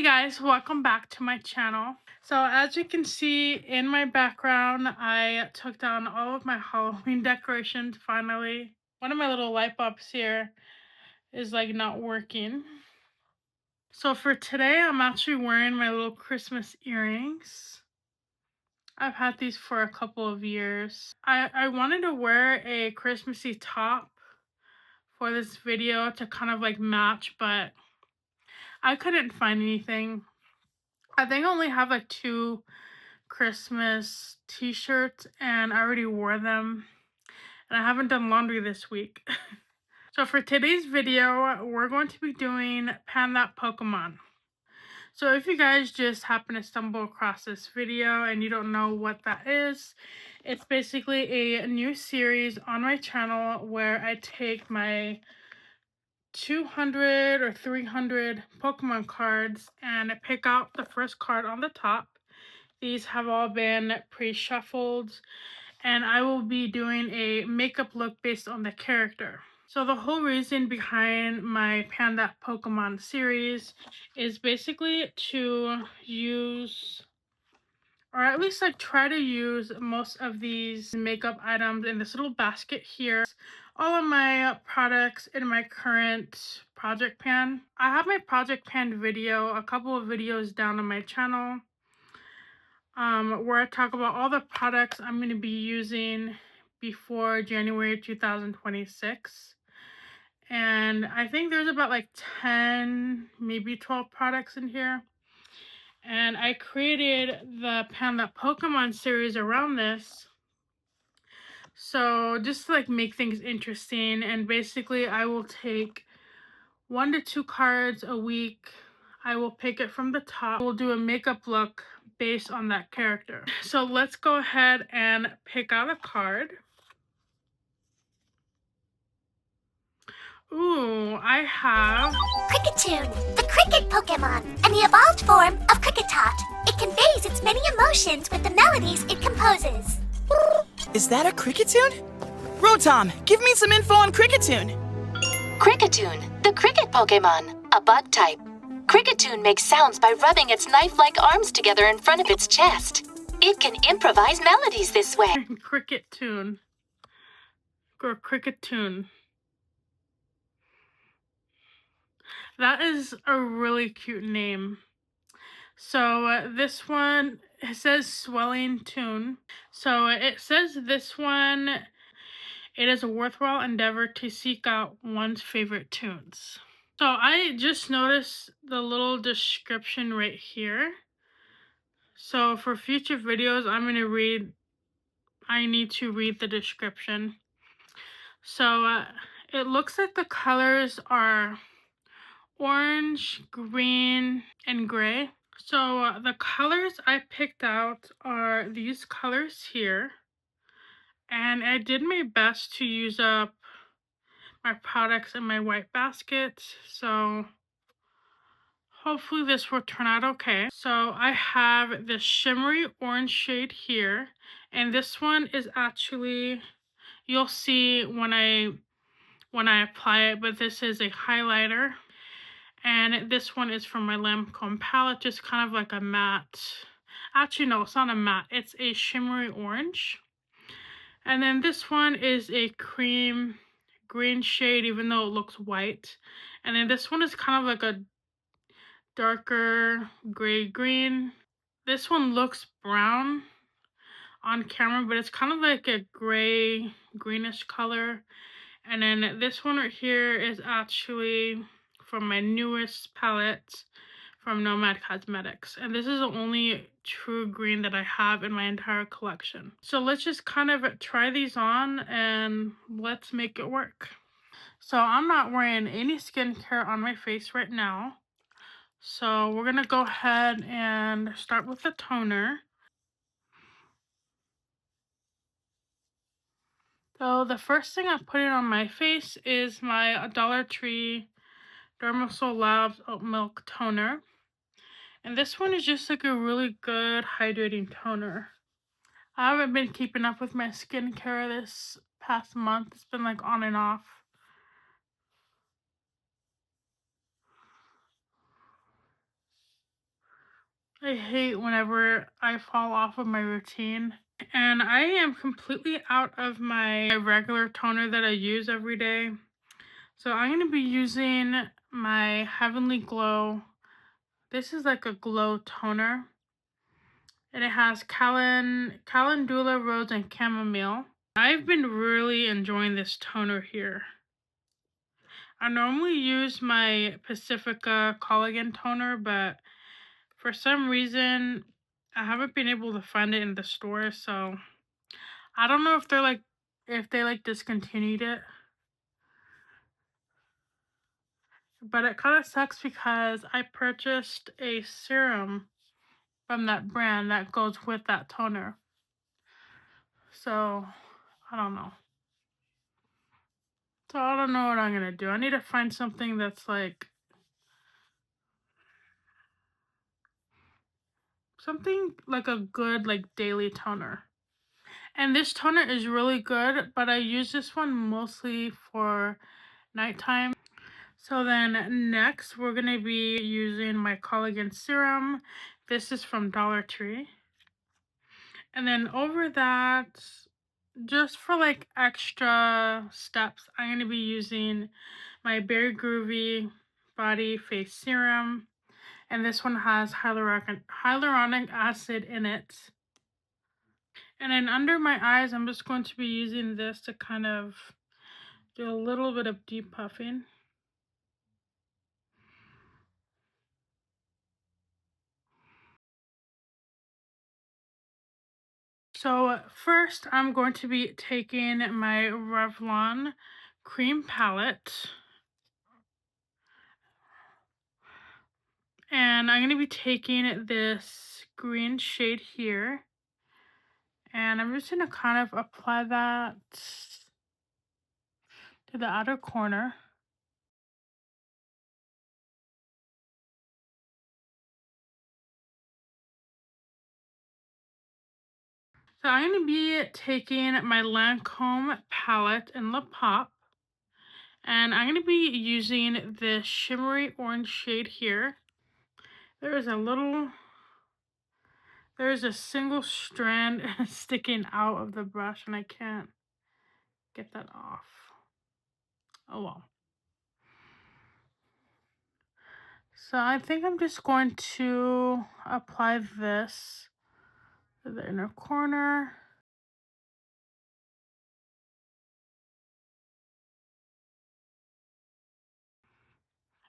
guys, welcome back to my channel. So as you can see in my background, I took down all of my Halloween decorations finally. One of my little light bulbs here is like not working. So for today, I'm actually wearing my little Christmas earrings. I've had these for a couple of years. I wanted to wear a Christmassy top for this video to kind of like match, but I couldn't find anything. I think I only have like 2 Christmas t-shirts and I already wore them. And I haven't done laundry this week. So for today's video, we're going to be doing Pan That Pokemon. So if you guys just happen to stumble across this video and you don't know what that is, it's basically a new series on my channel where I take my 200 or 300 Pokemon cards and I pick out the first card on the top. These have all been pre-shuffled and I will be doing a makeup look based on the character. So the whole reason behind my Pan That Pokemon series is basically to use, or at least like try to use most of these makeup items in this little basket here. All of my products in my current project pan. I have my project pan video, a couple of videos down on my channel, where I talk about all the products I'm going to be using before January 2026. And I think there's about like 10, maybe 12 products in here. And I created the Pan That Pokemon series around this. So just to like make things interesting, and basically I will take 1 to 2 cards a week. I will pick it from the top. We'll do a makeup look based on that character. So let's go ahead and pick out a card. Ooh, I have Kricketune, the cricket Pokemon, and the evolved form of Kricketot. It conveys its many emotions with the melodies it composes. Is that a Kricketune? Rotom, give me some info on Kricketune. Kricketune, the cricket Pokemon, a bug type. Kricketune makes sounds by rubbing its knife-like arms together in front of its chest. It can improvise melodies this way. Kricketune. Or Kricketune. That is a really cute name. So this one, it says Swelling Tune. So it says this one, it is a worthwhile endeavor to seek out one's favorite tunes. So I just noticed the little description right here. So for future videos, I need to read the description. So it looks like the colors are orange, green, and gray. So the colors I picked out are these colors here. And I did my best to use up my products in my white basket. So hopefully this will turn out okay. So I have this shimmery orange shade here. And this one is actually, you'll see when I apply it, but this is a highlighter. And this one is from my Lancome palette, just kind of like a matte. Actually, no, it's not a matte. It's a shimmery orange. And then this one is a cream green shade, even though it looks white. And then this one is kind of like a darker gray green. This one looks brown on camera, but it's kind of like a gray greenish color. And then this one right here is actually from my newest palette from Nomad Cosmetics. And this is the only true green that I have in my entire collection. So let's just kind of try these on and let's make it work. So I'm not wearing any skincare on my face right now. So we're gonna go ahead and start with the toner. So the first thing I'm putting on my face is my Dollar Tree Dermasil Labs Oatmilk toner. And this one is just like a really good hydrating toner. I haven't been keeping up with my skincare this past month. It's been like on and off. I hate whenever I fall off of my routine. And I am completely out of my regular toner that I use every day. So I'm going to be using my Heavenly Glow. This is like a glow toner. And it has calendula, rose, and chamomile. I've been really enjoying this toner here. I normally use my Pacifica collagen toner, but for some reason I haven't been able to find it in the store, so I don't know if they discontinued it. But it kind of sucks because I purchased a serum from that brand that goes with that toner. So I don't know. So I don't know what I'm gonna do. I need to find something that's like something like a good daily toner. And this toner is really good, but I use this one mostly for nighttime. So then next we're gonna be using my collagen serum. This is from Dollar Tree. And then over that, just for like extra steps, I'm gonna be using my Berry Groovy Body Face Serum. And this one has hyaluronic acid in it. And then under my eyes, I'm just going to be using this to kind of do a little bit of deep puffing. So first, I'm going to be taking my Revlon cream palette. And I'm going to be taking this green shade here. And I'm just going to kind of apply that to the outer corner. So I'm going to be taking my Lancome palette in Lip Pop. And I'm going to be using this shimmery orange shade here. There's a single strand sticking out of the brush and I can't get that off. Oh well. So I think I'm just going to apply this to the inner corner.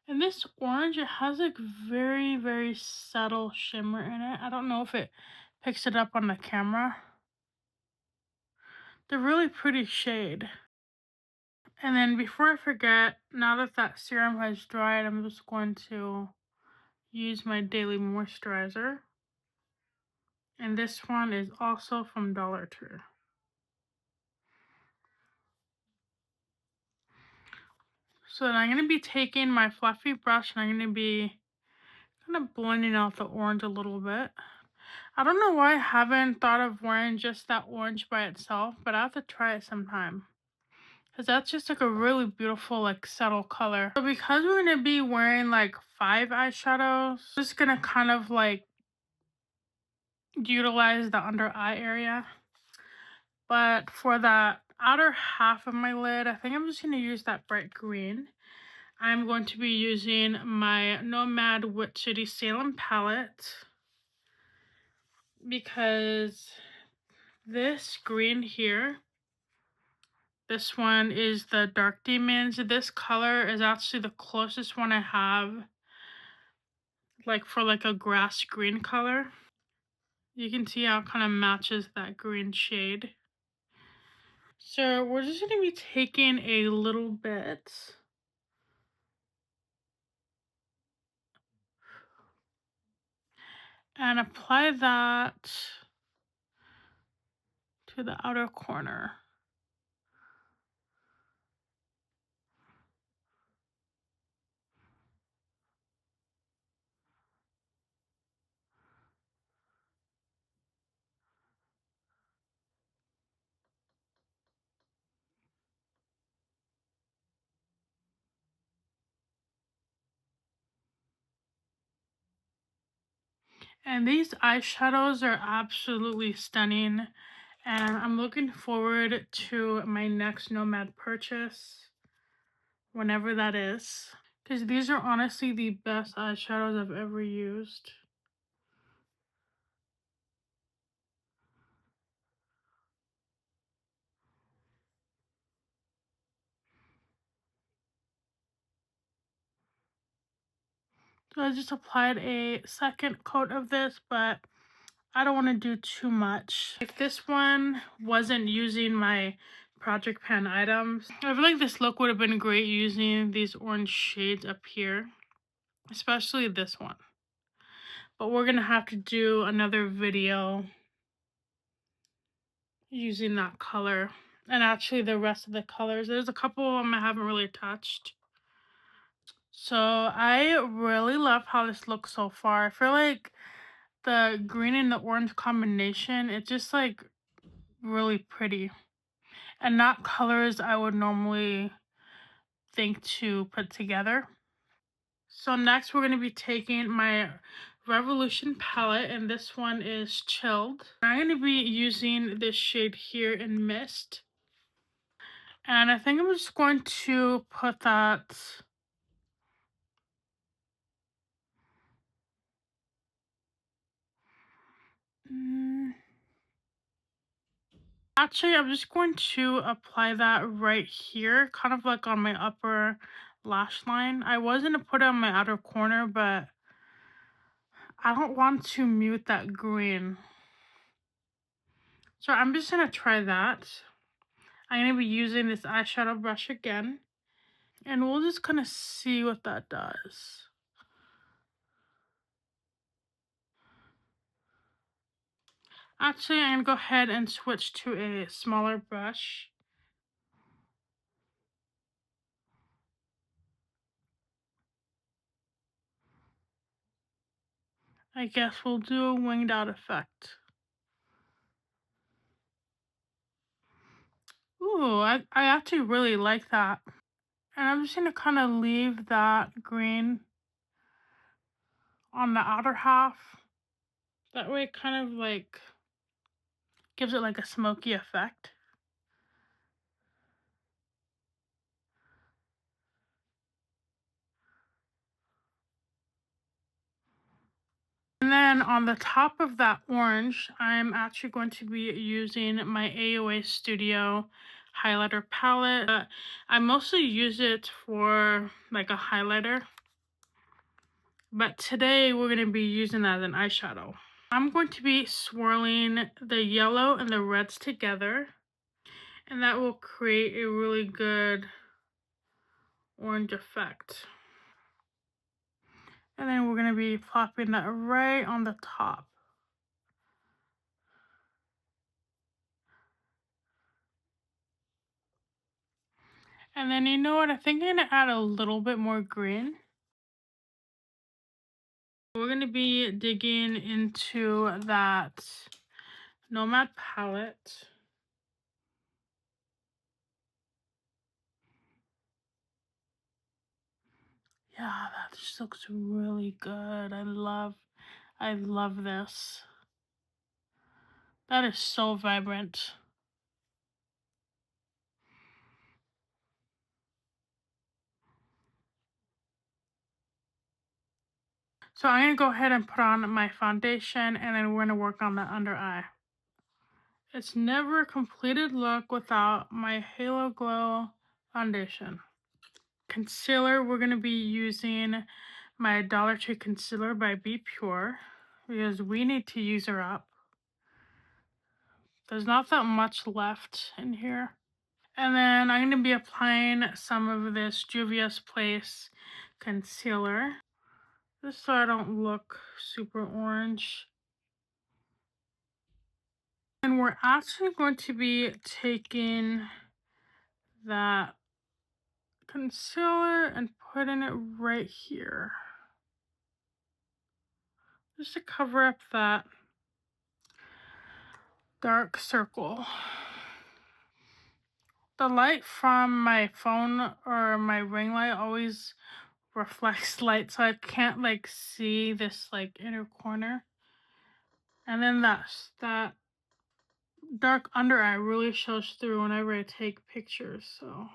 And this orange, it has like very, very subtle shimmer in it. I don't know if it picks it up on the camera. They're really pretty shade. And then before I forget, now that that serum has dried, I'm just going to use my daily moisturizer. And this one is also from Dollar Tree. So then I'm going to be taking my fluffy brush and I'm going to be kind of blending out the orange a little bit. I don't know why I haven't thought of wearing just that orange by itself, but I have to try it sometime. Because that's just like a really beautiful, like subtle color. So because we're going to be wearing like 5 eyeshadows, I'm just going to kind of like utilize the under eye area. But for the outer half of my lid, I think I'm just going to use that bright green. I'm going to be using my Nomad Wit City Salem palette because this green here, this one is the Dark Demons. This color is actually the closest one I have like for like a grass green color. You can see how it kind of matches that green shade. So we're just going to be taking a little bit and apply that to the outer corner. And these eyeshadows are absolutely stunning. And I'm looking forward to my next Nomad purchase, whenever that is. Because these are honestly the best eyeshadows I've ever used. So I just applied a second coat of this, but I don't want to do too much. If this one wasn't using my Project Pan items, I feel like this look would have been great using these orange shades up here, especially this one. But we're gonna have to do another video using that color. And actually the rest of the colors. There's a couple of them I haven't really touched. So I really love how this looks so far. I feel like the green and the orange combination, it's just like really pretty. And not colors I would normally think to put together. So next we're going to be taking my Revolution palette, and this one is Chilled. I'm going to be using this shade here in Mist. And I think I'm just going to put that actually, I'm just going to apply that right here, kind of like on my upper lash line. I was going to put it on my outer corner, but I don't want to mute that green. So I'm just going to try that. I'm going to be using this eyeshadow brush again. And we'll just kind of see what that does. Actually, I'm going to go ahead and switch to a smaller brush. I guess we'll do a winged out effect. Ooh, I actually really like that. And I'm just going to kind of leave that green on the outer half. That way it kind of like gives it like a smoky effect. And then on the top of that orange, I'm actually going to be using my AOA Studio highlighter palette. I mostly use it for like a highlighter. But today we're going to be using that as an eyeshadow. I'm going to be swirling the yellow and the reds together. And that will create a really good orange effect. And then we're going to be plopping that right on the top. And then you know what? I think I'm going to add a little bit more green. We're going to be digging into that Nomad palette. Yeah, that just looks really good. I love this. That is so vibrant. So I'm going to go ahead and put on my foundation, and then we're going to work on the under eye. It's never a completed look without my Halo Glow foundation. Concealer, we're going to be using my Dollar Tree concealer by Be Pure, because we need to use her up. There's not that much left in here. And then I'm going to be applying some of this Juvia's Place concealer, just so I don't look super orange. And we're actually going to be taking that concealer and putting it right here, just to cover up that dark circle. The light from my phone or my ring light always reflects light, so I can't like see this like inner corner. And then that dark under eye really shows through whenever I take pictures, so.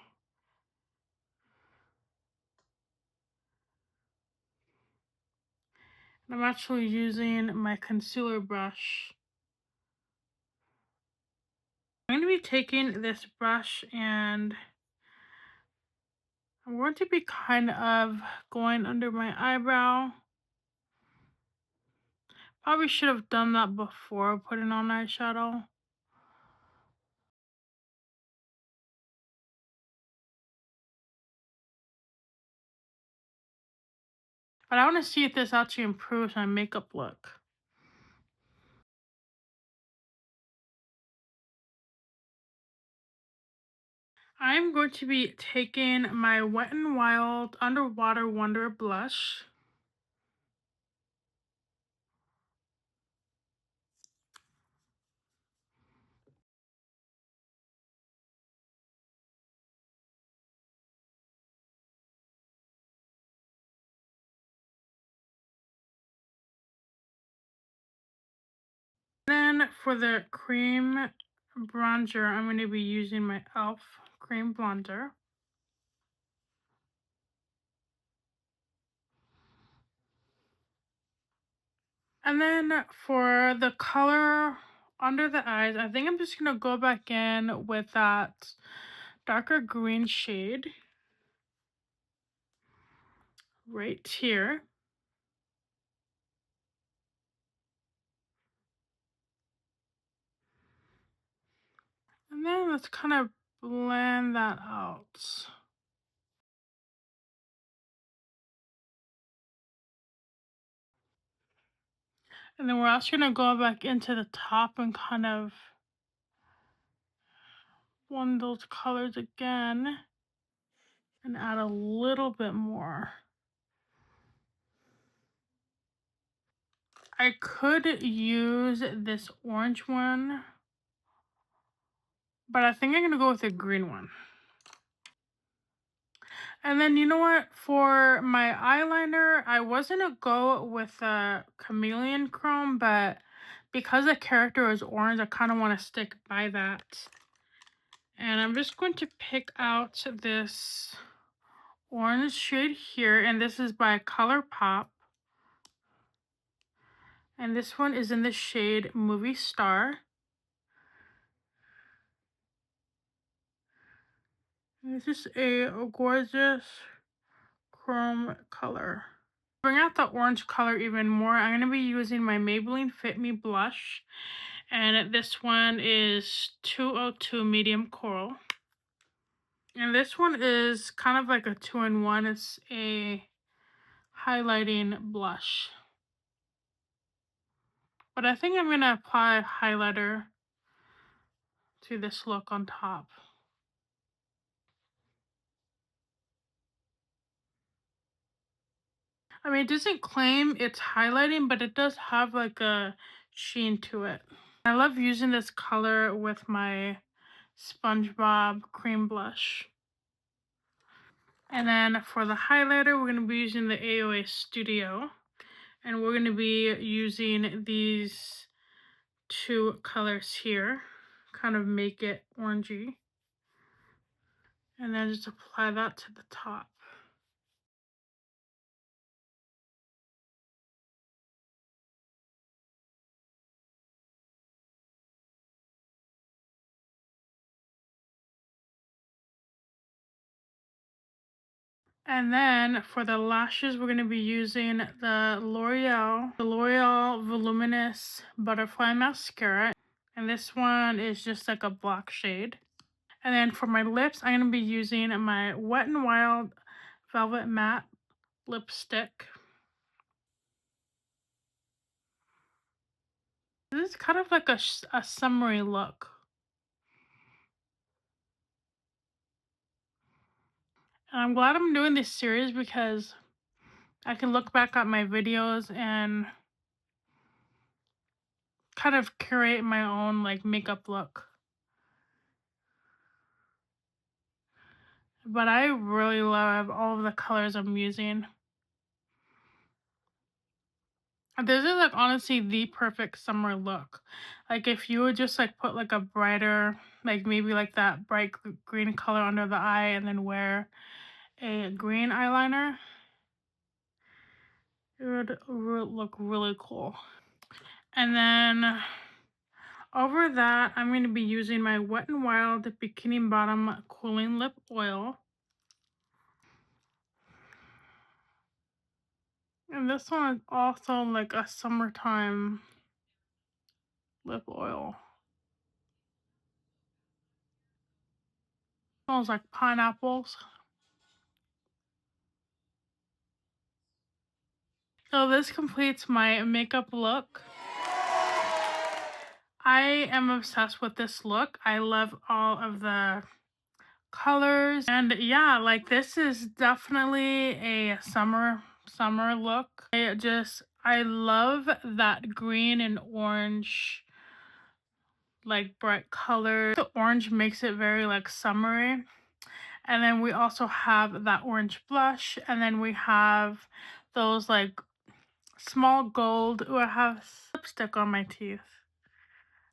I'm actually using my concealer brush. I'm going to be taking this brush and I'm going to be kind of going under my eyebrow. Probably should have done that before putting on eyeshadow. But I want to see if this actually improves my makeup look. I'm going to be taking my Wet n Wild Underwater Wonder blush. Then for the cream bronzer, I'm going to be using my e.l.f. cream bronzer. And then for the color under the eyes, I think I'm just going to go back in with that darker green shade right here. And then let's kind of blend that out. And then we're also going to go back into the top and kind of blend those colors again and add a little bit more. I could use this orange one, but I think I'm going to go with the green one. And then you know what? For my eyeliner, I was going to go with a chameleon chrome, but because the character is orange, I kind of want to stick by that. And I'm just going to pick out this orange shade here, and this is by Colourpop. And this one is in the shade Movie Star. And this is a gorgeous chrome color. Bring out the orange color even more, I'm going to be using my Maybelline Fit Me blush. And this one is 202 Medium Coral. And this one is kind of like a 2-in-1. It's a highlighting blush. But I think I'm going to apply highlighter to this look on top. I mean, it doesn't claim it's highlighting, but it does have like a sheen to it. I love using this color with my SpongeBob cream blush. And then for the highlighter, we're going to be using the AOA Studio. And we're going to be using these two colors here. Kind of make it orangey. And then just apply that to the top. And then for the lashes, we're going to be using the L'Oreal Voluminous Butterfly Mascara. And this one is just like a black shade. And then for my lips, I'm going to be using my Wet n Wild Velvet Matte lipstick. This is kind of like a summery look. And I'm glad I'm doing this series because I can look back at my videos and kind of curate my own like makeup look. But I really love all of the colors I'm using. This is like honestly the perfect summer look. Like if you would just like put like a brighter, like maybe like that bright green color under the eye and then wear a green eyeliner, it would look really cool. And then over that, I'm going to be using my Wet n Wild Bikini Bottom Cooling Lip Oil. And this one is also like a summertime lip oil. Smells like pineapples. So this completes my makeup look. I am obsessed with this look. I love all of the colors. And yeah, like this is definitely a summer look. I love that green and orange like bright color. The orange makes it very like summery. And then we also have that orange blush, and then we have those like small gold. Ooh, I have lipstick on my teeth.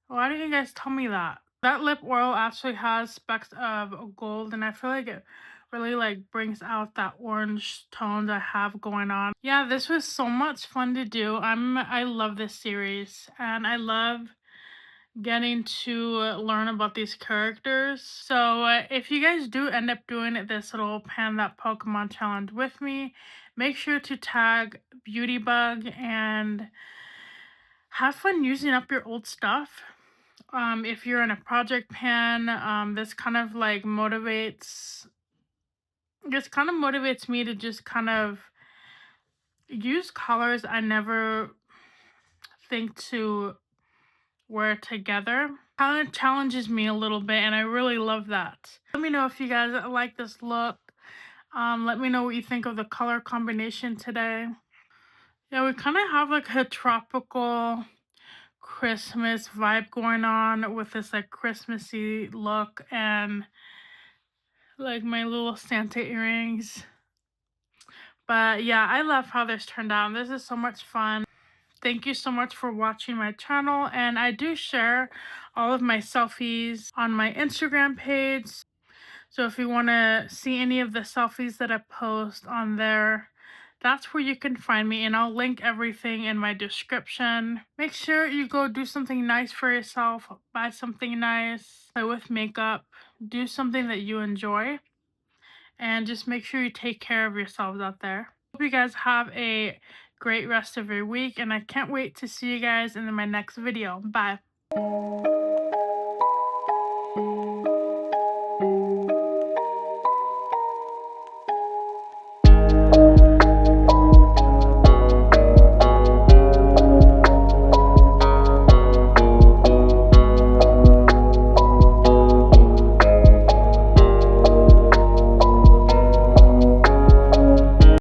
Why didn't you guys tell me that? That lip oil actually has specks of gold, and I feel like it really like brings out that orange tones I have going on. Yeah, this was so much fun to do. I love this series, and I love getting to learn about these characters. So if you guys do end up doing this little Pan That Pokemon challenge with me, make sure to tag Beautybug and have fun using up your old stuff. If you're in a project pan, this kind of motivates me to just kind of use colors I never think to wear together. Kind of challenges me a little bit, and I really love that. Let me know if you guys like this look. Let me know what you think of the color combination today. Yeah, we kind of have like a tropical Christmas vibe going on with this like Christmassy look and like my little Santa earrings. But yeah, I love how this turned out. This is so much fun. Thank you so much for watching my channel, and I do share all of my selfies on my Instagram page. So if you want to see any of the selfies that I post on there, that's where you can find me, and I'll link everything in my description. Make sure you go do something nice for yourself, buy something nice, play with makeup, do something that you enjoy, and just make sure you take care of yourselves out there. Hope you guys have a great rest of your week, and I can't wait to see you guys in my next video. Bye.